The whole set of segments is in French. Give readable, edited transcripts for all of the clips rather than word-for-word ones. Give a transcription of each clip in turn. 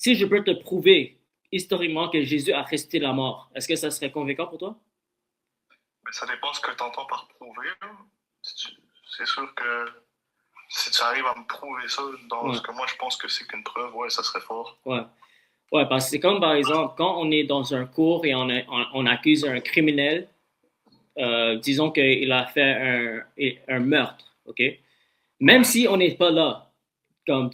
si je peux te prouver historiquement que Jésus a ressuscité de la mort, est-ce que ça serait convaincant pour toi? Mais ça dépend ce que tu entends par prouver. C'est sûr que si tu arrives à me prouver ça dans Ouais, ce que moi je pense que c'est qu'une preuve, ouais, ça serait fort. ouais. Ouais, parce que c'est comme par exemple, quand on est dans un cours et on accuse un criminel, disons qu'il a fait un meurtre, OK? Même Mhm. si on n'est pas là, comme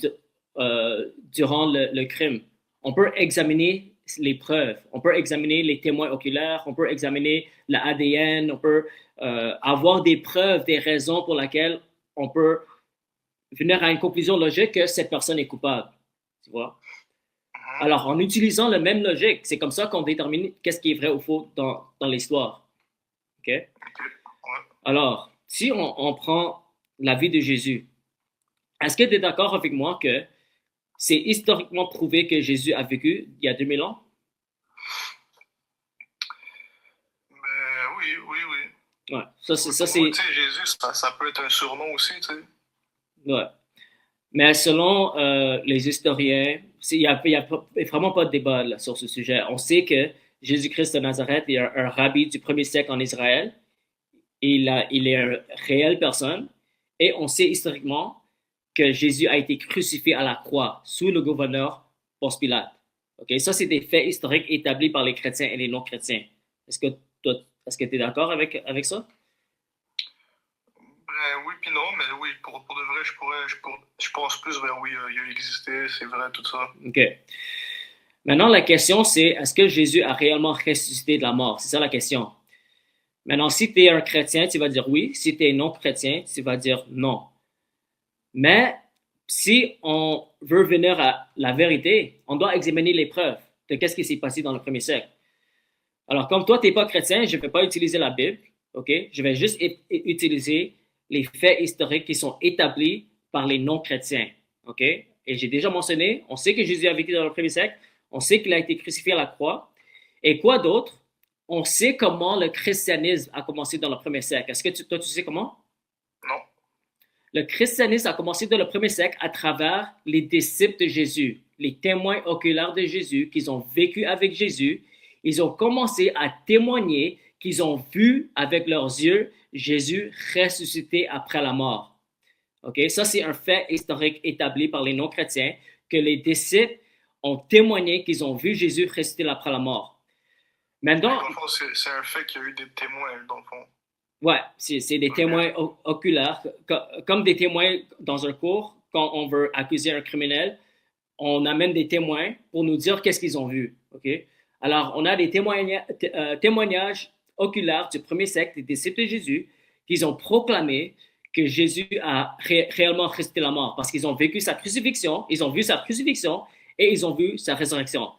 durant le crime, on peut examiner les preuves, on peut examiner les témoins oculaires, on peut examiner l'ADN, on peut avoir des preuves, des raisons pour lesquelles on peut venir à une conclusion logique que cette personne est coupable. Tu vois? Mhm. Alors, en utilisant la même logique, c'est comme ça qu'on détermine qu'est-ce qui est vrai ou faux dans l'histoire. OK? Ok. Ouais. Alors, si on prend la vie de Jésus, est-ce que tu es d'accord avec moi que c'est historiquement prouvé que Jésus a vécu il y a 2000 ans? Mais oui, oui, oui. Ouais, Oui, ça pour moi, c'est, tu sais, Jésus, ça peut être un surnom aussi, tu sais. ouais. Mais selon les historiens, il y a vraiment pas de débat là, sur ce sujet. On sait que Jésus-Christ de Nazareth est un rabbi du premier siècle en Israël. Il est une réelle personne. Et on sait historiquement que Jésus a été crucifié à la croix sous le gouverneur Ponce Pilate. Ok, ça, c'est des faits historiques établis par les chrétiens et les non-chrétiens. Est-ce que est-ce que tu es d'accord avec ça? Ben oui, puis non, mais oui, pour de vrai, je pense plus vers oui, il a existé, c'est vrai, tout ça. OK. Maintenant, la question, c'est est-ce que Jésus a réellement ressuscité de la mort? C'est ça la question. Maintenant, si tu es un chrétien, tu vas dire oui. Si tu es non-chrétien, tu vas dire non. Mais si on veut venir à la vérité, on doit examiner les preuves de qu'est-ce qui s'est passé dans le premier siècle. Alors, comme toi, tu n'es pas chrétien, je ne vais pas utiliser la Bible, OK? Je vais juste utiliser les faits historiques qui sont établis par les non-chrétiens, OK? Et j'ai déjà mentionné, on sait que Jésus a vécu dans le premier siècle, on sait qu'il a été crucifié à la croix, et quoi d'autre? On sait comment le christianisme a commencé dans le premier siècle. Est-ce que toi, tu sais comment? Non. Le christianisme a commencé dans le premier siècle à travers les disciples de Jésus, les témoins oculaires de Jésus, qui ont vécu avec Jésus. Ils ont commencé à témoigner qu'ils ont vu avec leurs yeux Jésus ressuscité après la mort. OK? Ça, c'est un fait historique établi par les non-chrétiens que les disciples ont témoigné qu'ils ont vu Jésus ressuscité après la mort. Fait que Maintenant, dans le fond, c'est un fait qu'il y a eu des témoins, dans le fond. ouais, c'est des témoins Ok. oculaires, comme des témoins dans un cours, quand on veut accuser un criminel, on amène des témoins pour nous dire qu'est-ce qu'ils ont vu. OK? Alors, on a des témoignages oculaires du premier siècle des disciples de Jésus qui ont proclamé que Jésus a réellement ressuscité la mort parce qu'ils ont vécu sa crucifixion, ils ont vu sa crucifixion et ils ont vu sa résurrection.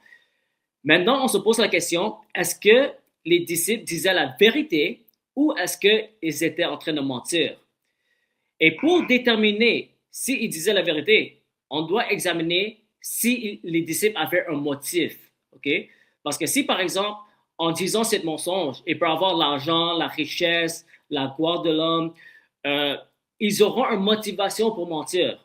Maintenant, on se pose la question, est-ce que les disciples disaient la vérité ou est-ce qu'ils étaient en train de mentir? Et pour Mhm. déterminer s'ils disaient la vérité, on doit examiner si les disciples avaient un motif. OK? Parce que si, par exemple, en disant ce mensonge, il peut avoir l'argent, la richesse, la gloire de l'homme, euh, ils auront une motivation pour mentir.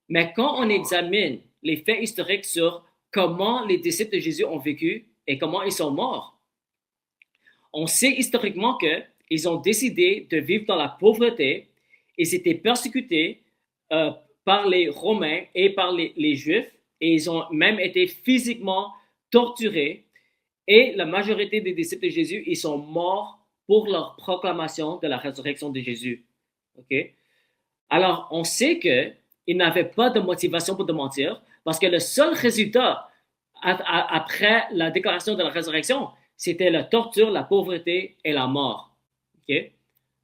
Mais quand on examine les faits historiques sur comment les disciples de Jésus ont vécu et comment ils sont morts, on sait historiquement qu'ils ont décidé de vivre dans la pauvreté, ils étaient persécutés euh, par les Romains et par les Juifs, et ils ont même été physiquement torturés, et la majorité des disciples de Jésus, ils sont morts pour leur proclamation de la résurrection de Jésus. OK? Alors, on sait qu'ils n'avaient pas de motivation pour te mentir, parce que le seul résultat après la déclaration de la résurrection, c'était la torture, la pauvreté et la mort. OK?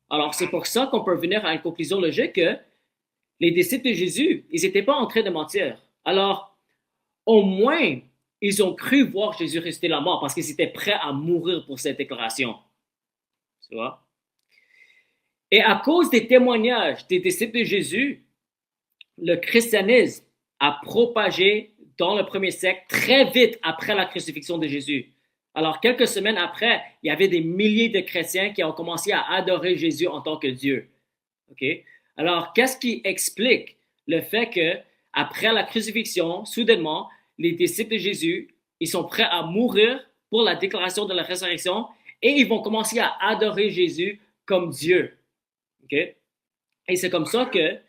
Alors, c'est Mhm. pour ça qu'on peut venir à une conclusion logique que les disciples de Jésus, ils n'étaient pas en train de mentir. Alors, au moins, ils ont cru voir Jésus ressusciter la mort parce qu'ils étaient prêts à mourir pour cette déclaration. Tu vois? Et à cause des témoignages des disciples de Jésus, le christianisme a propagé dans le premier siècle très vite après la crucifixion de Jésus. Alors, quelques semaines après, il y avait des milliers de chrétiens qui ont commencé à adorer Jésus en tant que Dieu. OK? Alors, qu'est-ce qui explique le fait que après la crucifixion, soudainement, les disciples de Jésus, ils sont prêts à mourir pour la déclaration de la résurrection et ils vont commencer à adorer Jésus comme Dieu. Okay? Et c'est comme ça que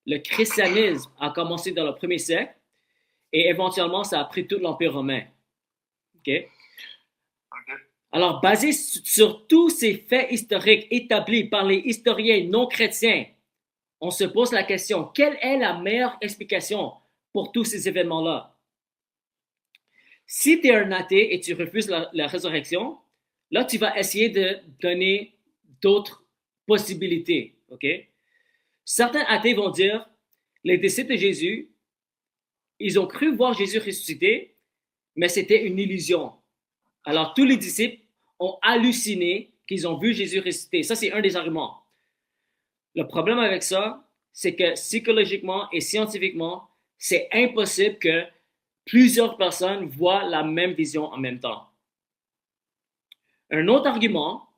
le christianisme a commencé dans le premier siècle et éventuellement ça a pris tout l'Empire romain. Okay? Alors, basé sur tous ces faits historiques établis par les historiens non chrétiens, on se pose la question, quelle est la meilleure explication pour tous ces événements-là? Si tu es un athée et tu refuses la résurrection, là, tu vas essayer de donner d'autres possibilités. OK? Certains athées vont dire, les disciples de Jésus, ils ont cru voir Jésus ressuscité, mais c'était une illusion. Alors, tous les disciples ont halluciné qu'ils ont vu Jésus ressuscité. Ça, c'est un des arguments. Le problème avec ça, c'est que psychologiquement et scientifiquement, c'est impossible que plusieurs personnes voient la même vision en même temps. Un autre argument,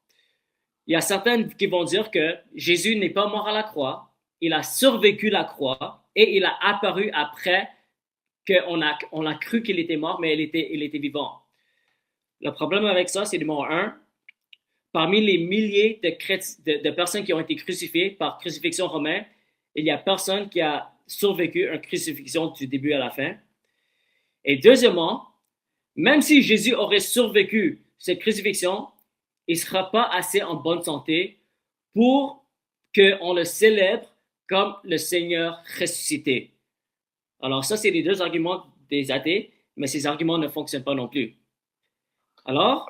il y a certains qui vont dire que Jésus n'est pas mort à la croix, il a survécu la croix et il a apparu après qu'on a cru qu'il était mort, mais il était vivant. Le problème avec ça, c'est numéro un, parmi les milliers de personnes qui ont été crucifiées par crucifixion romaine, il n'y a personne qui a survécu une crucifixion du début à la fin. Et deuxièmement, même si Jésus aurait survécu cette crucifixion, il ne sera pas assez en bonne santé pour qu'on le célèbre comme le Seigneur ressuscité. Alors ça, c'est les deux arguments des athées, mais ces arguments ne fonctionnent pas non plus. Alors,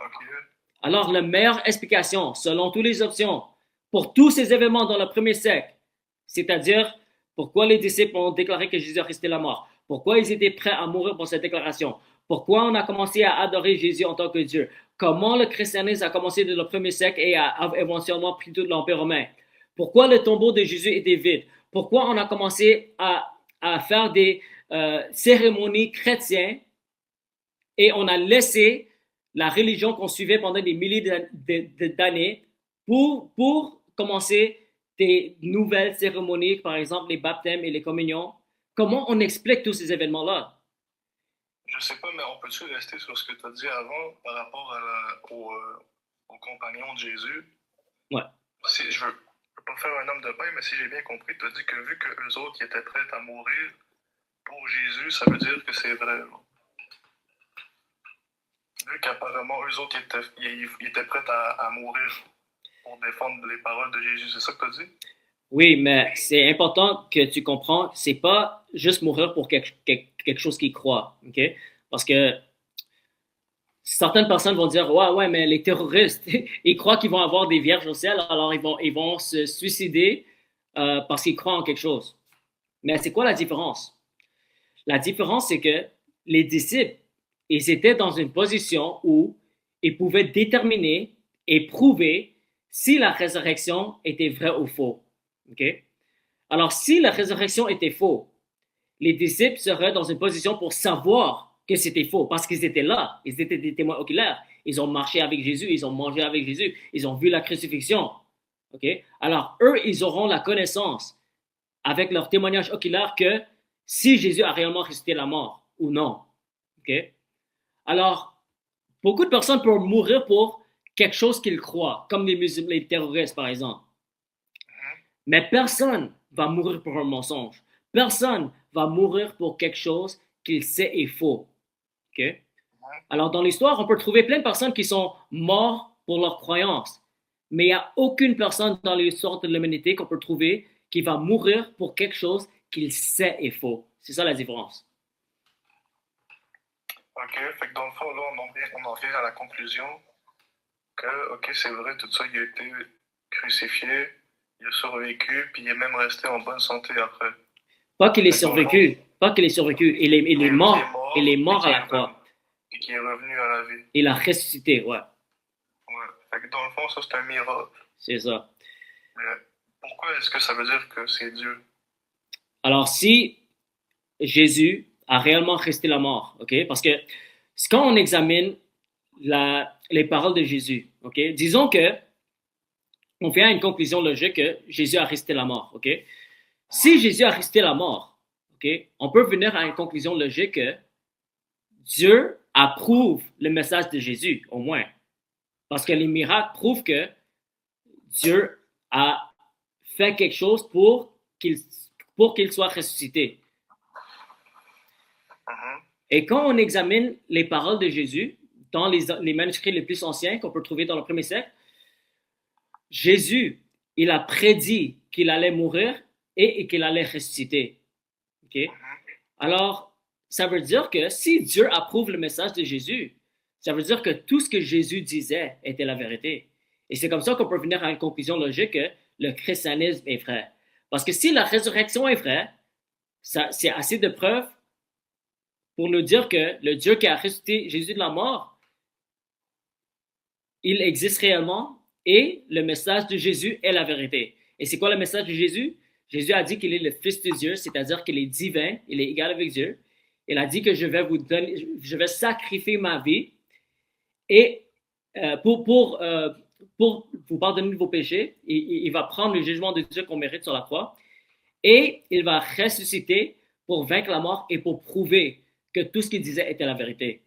la meilleure explication, selon toutes les options, pour tous ces événements dans le premier siècle, c'est-à-dire pourquoi les disciples ont déclaré que Jésus a resté la mort, pourquoi ils étaient prêts à mourir pour cette déclaration, pourquoi on a commencé à adorer Jésus en tant que Dieu, comment le christianisme a commencé dans le premier siècle et a éventuellement pris tout l'Empire romain, pourquoi le tombeau de Jésus était vide, pourquoi on a commencé à faire des cérémonies chrétiennes et on a laissé la religion qu'on suivait pendant des milliers d'années pour commencer des nouvelles cérémonies, par exemple les baptêmes et les communions. Comment on explique tous ces événements-là? Je sais pas, mais on peut-tu rester sur ce que tu as dit avant par rapport aux compagnons de Jésus? Ouais. Je veux pas faire un homme de pain, mais si j'ai bien compris, tu as dit que vu qu'eux autres ils étaient prêts à mourir pour Jésus, ça veut dire que c'est vrai. Vu qu'apparemment, eux autres, ils étaient prêts à mourir pour défendre les paroles de Jésus. C'est ça que tu as dit? Oui, mais c'est important que tu comprends, c'est pas juste mourir pour quelque chose qu'ils croient, OK? Parce que certaines personnes vont dire, ouais, mais les terroristes, ils croient qu'ils vont avoir des vierges au ciel, alors ils vont se suicider parce qu'ils croient en quelque chose. Mais c'est quoi la différence? La différence, c'est que les disciples, ils étaient dans une position où ils pouvaient déterminer et prouver si la résurrection était vraie ou faux. Okay? Alors, si la résurrection était faux, les disciples seraient dans une position pour savoir que c'était faux, parce qu'ils étaient là, ils étaient des témoins oculaires, ils ont marché avec Jésus, ils ont mangé avec Jésus, ils ont vu la crucifixion. Okay? Alors, eux, ils auront la connaissance avec leur témoignage oculaire que si Jésus a réellement ressuscité la mort ou non. Okay? Alors, beaucoup de personnes peuvent mourir pour quelque chose qu'ils croient, comme les terroristes, par exemple. Mais personne va mourir pour un mensonge. Personne va mourir pour quelque chose qu'il sait est faux. Okay? Alors, dans l'histoire, on peut trouver plein de personnes qui sont mortes pour leur croyance. Mais il n'y a aucune personne dans l'histoire de l'humanité qu'on peut trouver qui va mourir pour quelque chose qu'il sait est faux. C'est ça la différence. OK, fait que dans le fond, là, on en vient à la conclusion que, OK, c'est vrai, tout ça, il a été crucifié, il a survécu, puis il est même resté en bonne santé après. Pas qu'il ait survécu, il est mort à la croix. Et qu'il est revenu à la vie. Il a ressuscité, ouais. Ouais, fait que dans le fond, ça, c'est un miracle. C'est ça. Mais pourquoi est-ce que ça veut dire que c'est Dieu? Alors, si Jésus a réellement resté la mort, ok? Parce que quand on examine les paroles de Jésus, ok? Disons que on vient à une conclusion logique que Jésus a resté la mort, ok? Si Jésus a resté la mort, ok? On peut venir à une conclusion logique que Dieu approuve le message de Jésus, au moins. Parce que les miracles prouvent que Dieu a fait quelque chose pour qu'il soit ressuscité. Et quand on examine les paroles de Jésus dans les manuscrits les plus anciens qu'on peut trouver dans le premier siècle, Jésus, il a prédit qu'il allait mourir et qu'il allait ressusciter. Okay? Alors, ça veut dire que si Dieu approuve le message de Jésus, ça veut dire que tout ce que Jésus disait était la vérité. Et c'est comme ça qu'on peut venir à une conclusion logique que le christianisme est vrai. Parce que si la résurrection est vraie, c'est assez de preuves pour nous dire que le Dieu qui a ressuscité Jésus de la mort, il existe réellement et le message de Jésus est la vérité. Et c'est quoi le message de Jésus? Jésus a dit qu'il est le Fils de Dieu, c'est-à-dire qu'il est divin, il est égal avec Dieu. Il a dit que je vais sacrifier ma vie et pour vous pardonner de vos péchés. Il va prendre le jugement de Dieu qu'on mérite sur la croix et il va ressusciter pour vaincre la mort et pour prouver que tout ce qu'il disait était la vérité.